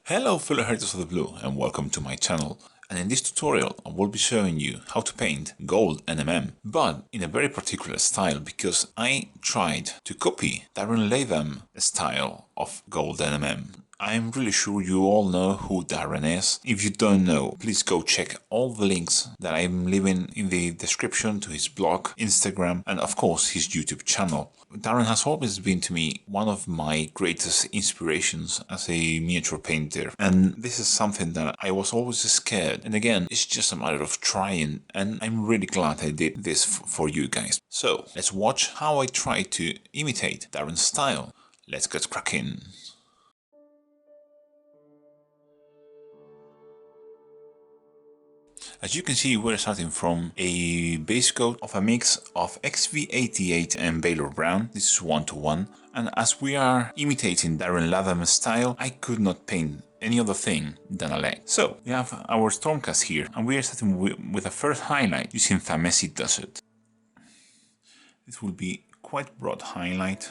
Hello fellow Hunters of the Blue and welcome to my channel. And in this tutorial I will be showing you how to paint Gold NMM, but in a very particular style because I tried to copy Darren Latham style of Gold NMM. I'm really sure you all know who Darren is. If you don't know, please go check all the links that I'm leaving in the description to his blog, Instagram, and of course his YouTube channel. Darren has always been to me one of my greatest inspirations as a miniature painter, and this is something that I was always scared, and again it's just a matter of trying, and I'm really glad I did this for you guys. So let's watch how I try to imitate Darren's style. Let's get cracking. As you can see, we're starting from a base coat of a mix of XV88 and Baylor Brown. This is 1:1, and as we are imitating Darren Latham's style, I could not paint any other thing than a leg. So we have our Stormcast here, and we are starting with a first highlight using Thamesi Desert. This will be quite broad highlight.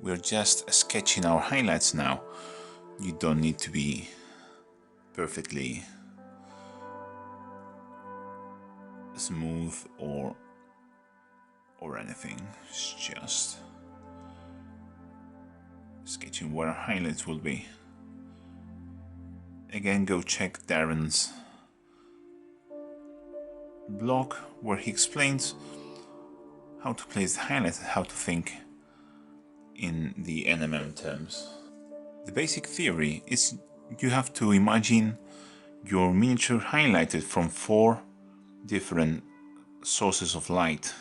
We're just sketching our highlights now. You don't need to be perfectly smooth or anything. It's just sketching where our highlights will be. Again, go check Darren's blog where he explains how to place the highlights and how to think in the NMM terms. The basic theory is you have to imagine your miniature highlighted from 4 different sources of light.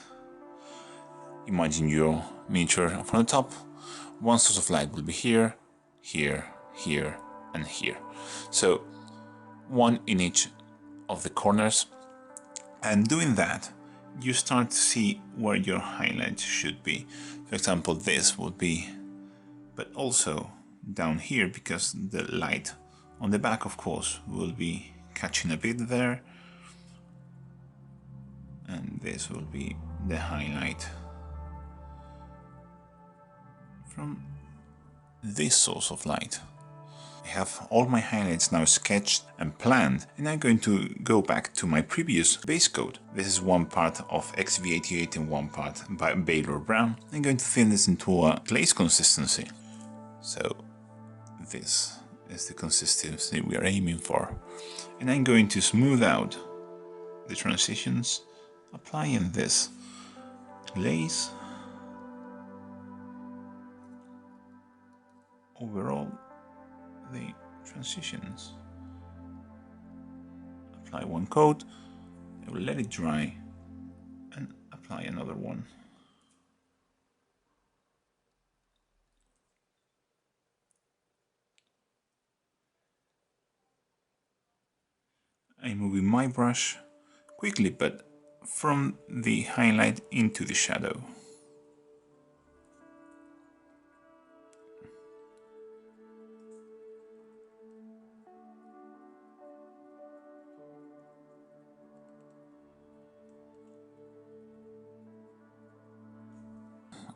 Imagine your miniature from the top. One source of light will be here, here, here, and here. So one in each of the corners. And doing that, you start to see where your highlight should be. For example, this would be, but also down here, because the light on the back, of course, will be catching a bit there. And this will be the highlight from this source of light. I have all my highlights now sketched and planned, and I'm going to go back to my previous base coat. This is one part of XV88 and one part by Baylor Brown. I'm going to thin this into a glaze consistency. So this is the consistency we are aiming for. And I'm going to smooth out the transitions, applying this glaze over all the transitions. Apply one coat, I will let it dry and apply another one. I'm moving my brush quickly, but from the highlight into the shadow.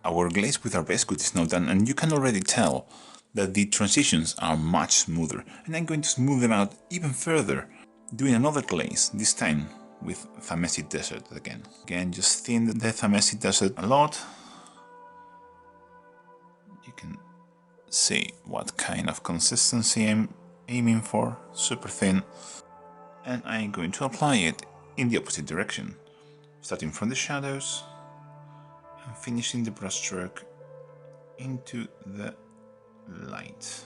Our glaze with our base coat is now done, and you can already tell that the transitions are much smoother, and I'm going to smooth them out even further, doing another glaze, this time with Thamesi Desert again. Again, just thin the Thamesi Desert a lot. You can see what kind of consistency I'm aiming for, super thin. And I'm going to apply it in the opposite direction, starting from the shadows and finishing the brushstroke into the light.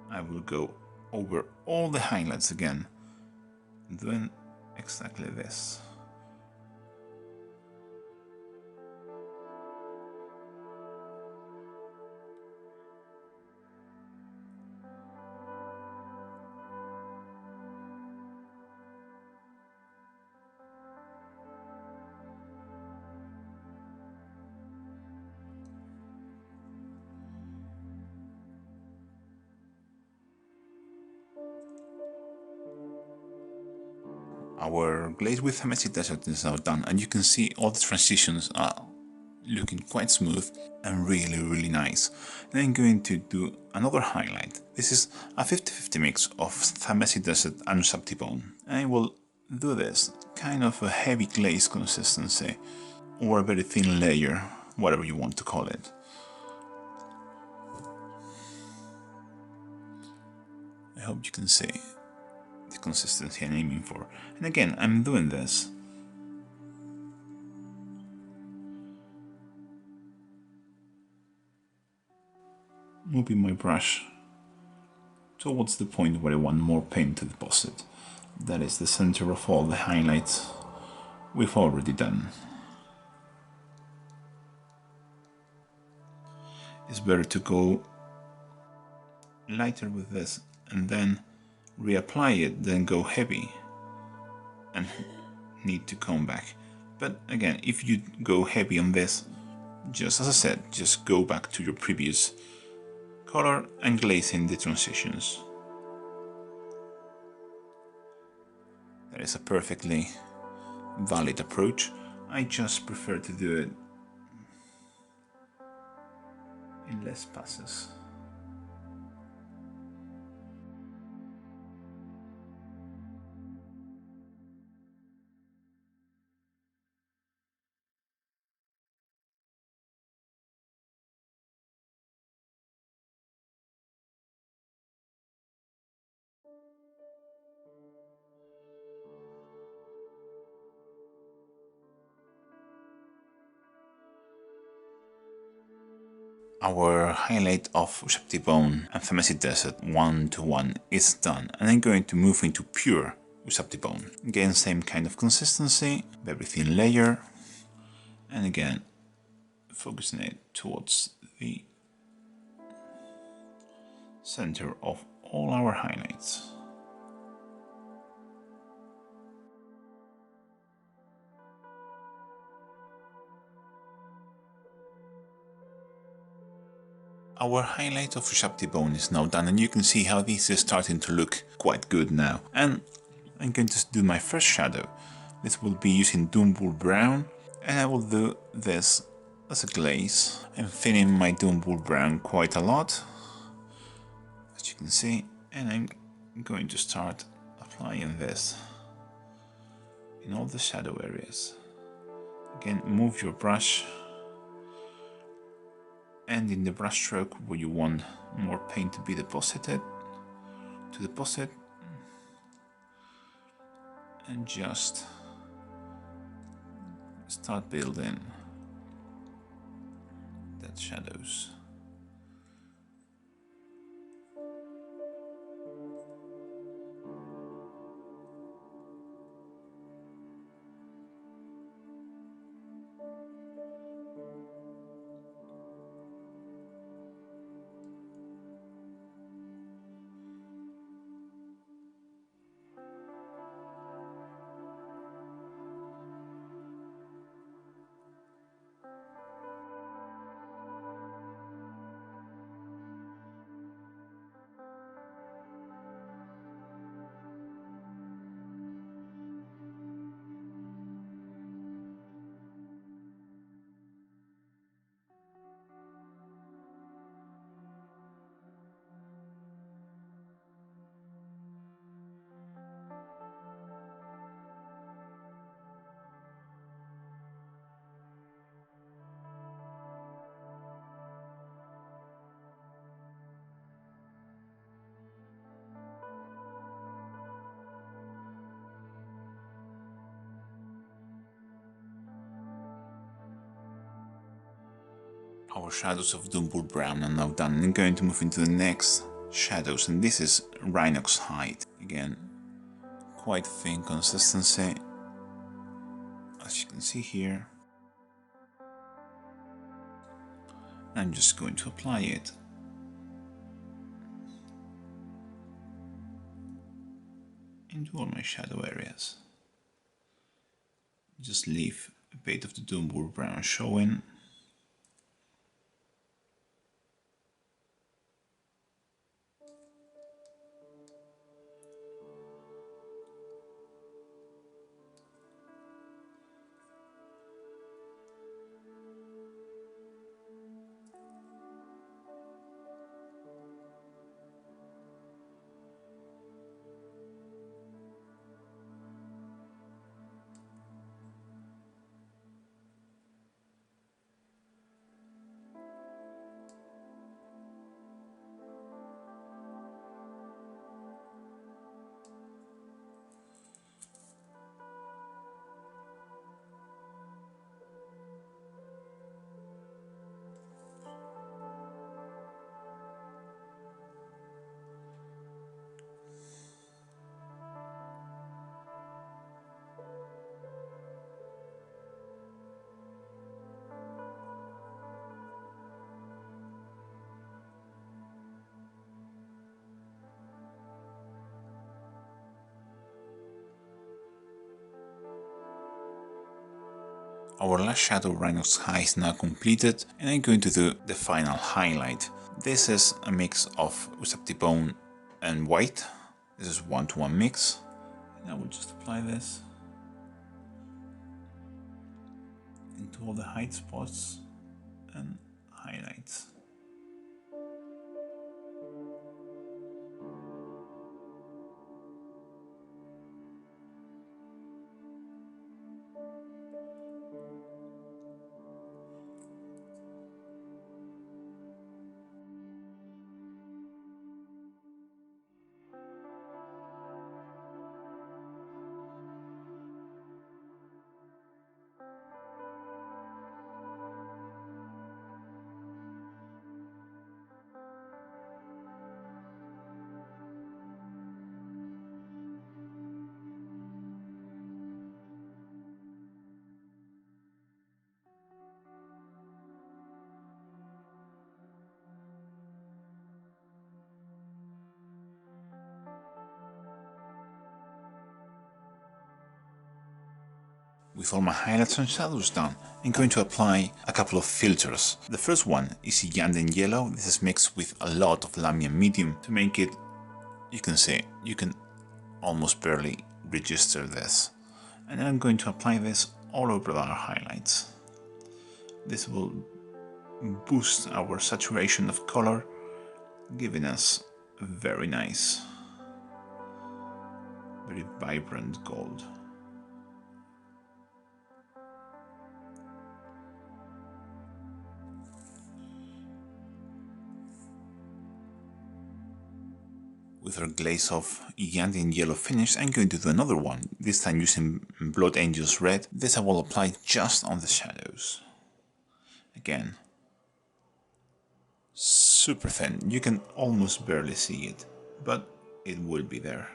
I will go over all the highlights again, doing exactly this. Our glaze with Hermetic Desert is now done, and you can see all the transitions are looking quite smooth and really nice. Then I'm going to do another highlight. This is a 50-50 mix of Hermetic Desert and Ushabti-Bone. I will do this kind of a heavy glaze consistency, or a very thin layer, whatever you want to call it. I hope you can see the consistency I'm aiming for. And again, I'm doing this moving my brush towards the point where I want more paint to deposit. That is the center of all the highlights we've already done. It's better to go lighter with this and then reapply it than go heavy and need to come back. But again, if you go heavy on this, just as I said, just go back to your previous color and glaze in the transitions. That is a perfectly valid approach. I just prefer to do it in less passes. Our highlight of Ushabti-Bone and Hermetic Desert 1:1 is done, and I'm going to move into pure Ushabti-Bone. Again, same kind of consistency, very thin layer, and again, focusing it towards the center of all our highlights. Our highlight of Ushabti-Bone is now done, and you can see how this is starting to look quite good now. And I'm going to do my first shadow. This will be using Doombull Brown, and I will do this as a glaze. I'm thinning my Doombull Brown quite a lot, as you can see, and I'm going to start applying this in all the shadow areas. Again, move your brush, and in the brush stroke where you want more paint to be deposited, to deposit, and just start building that shadows. Our shadows of Doombull Brown are now done, and I'm going to move into the next shadows, and this is Rhinox Hide. Again, quite thin consistency, as you can see here. I'm just going to apply it into all my shadow areas. Just leave a bit of the Doombull Brown showing. our last shadow, Rhino's High, is now completed, and I'm going to do the final highlight. This is a mix of Usaptibone and white. This is 1-to-1 mix. And I will just apply this into all the height spots and highlights. With all my highlights and shadows done, I'm going to apply a couple of filters. The first one is Yanden Yellow. This is mixed with a lot of Lamian Medium to make it, you can see, you can almost barely register this. And then I'm going to apply this all over our highlights. This will boost our saturation of color, giving us a very nice, very vibrant gold. With our glaze of Yanden Yellow finish, I'm going to do another one, this time using Blood Angels Red. This I will apply just on the shadows. Again, super thin, you can almost barely see it, but it will be there.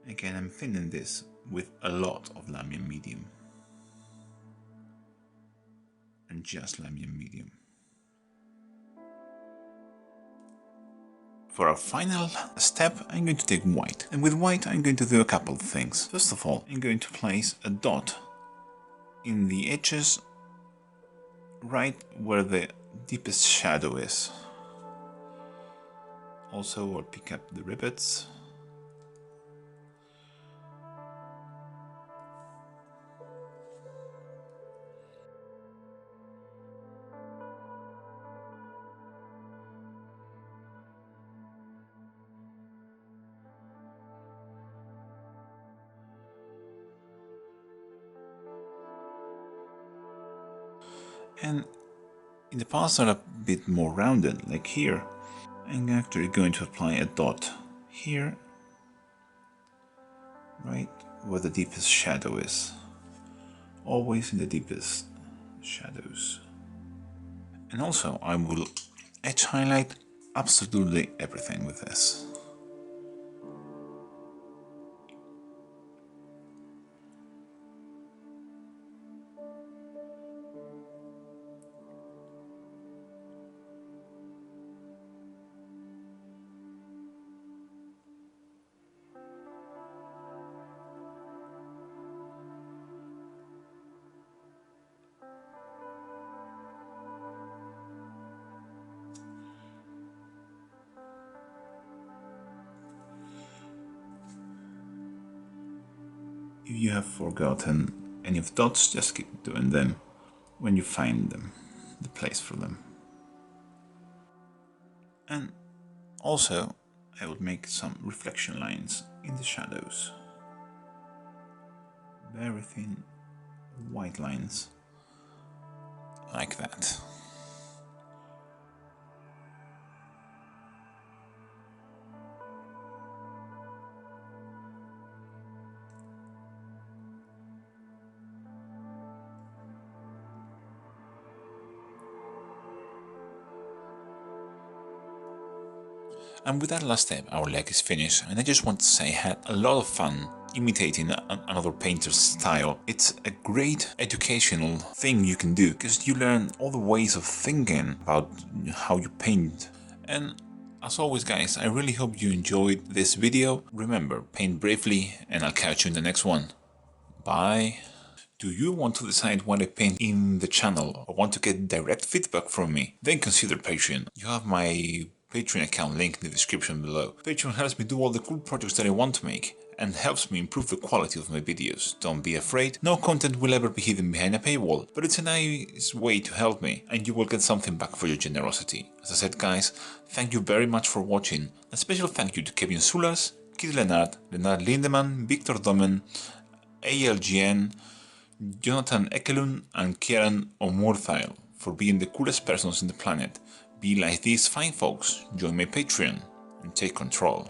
Again, I'm thinning this with a lot of Lamian Medium. And just Lamian Medium. For our final step, I'm going to take white. And with white, I'm going to do a couple of things. First of all, I'm going to place a dot in the edges right where the deepest shadow is. Also, I'll pick up the rivets. And in the parts that are a bit more rounded, like here, I'm actually going to apply a dot here, right where the deepest shadow is. Always in the deepest shadows. And also I will edge highlight absolutely everything with this. If you have forgotten any of the dots, just keep doing them when you find them, the place for them. And also, I will make some reflection lines in the shadows. Very thin white lines, like that. And with that last step, our leg is finished, and I just want to say I had a lot of fun imitating another painter's style. It's a great educational thing you can do, because you learn all the ways of thinking about how you paint. And as always guys, I really hope you enjoyed this video. Remember, paint bravely, and I'll catch you in the next one. Bye. Do you want to decide what I paint in the channel, or want to get direct feedback from me? Then consider Patreon. You have my Patreon account linked in the description below. Patreon helps me do all the cool projects that I want to make, and helps me improve the quality of my videos. Don't be afraid, no content will ever be hidden behind a paywall, but it's a nice way to help me, and you will get something back for your generosity. As I said guys, thank you very much for watching. A special thank you to Kevin Sulas, Kid Leonard, Leonard Lindemann, Victor Domen, ALGN, Jonathan Ekelund and Kieran O'Murthail for being the coolest persons in the planet. Be like these fine folks, join my Patreon, and take control.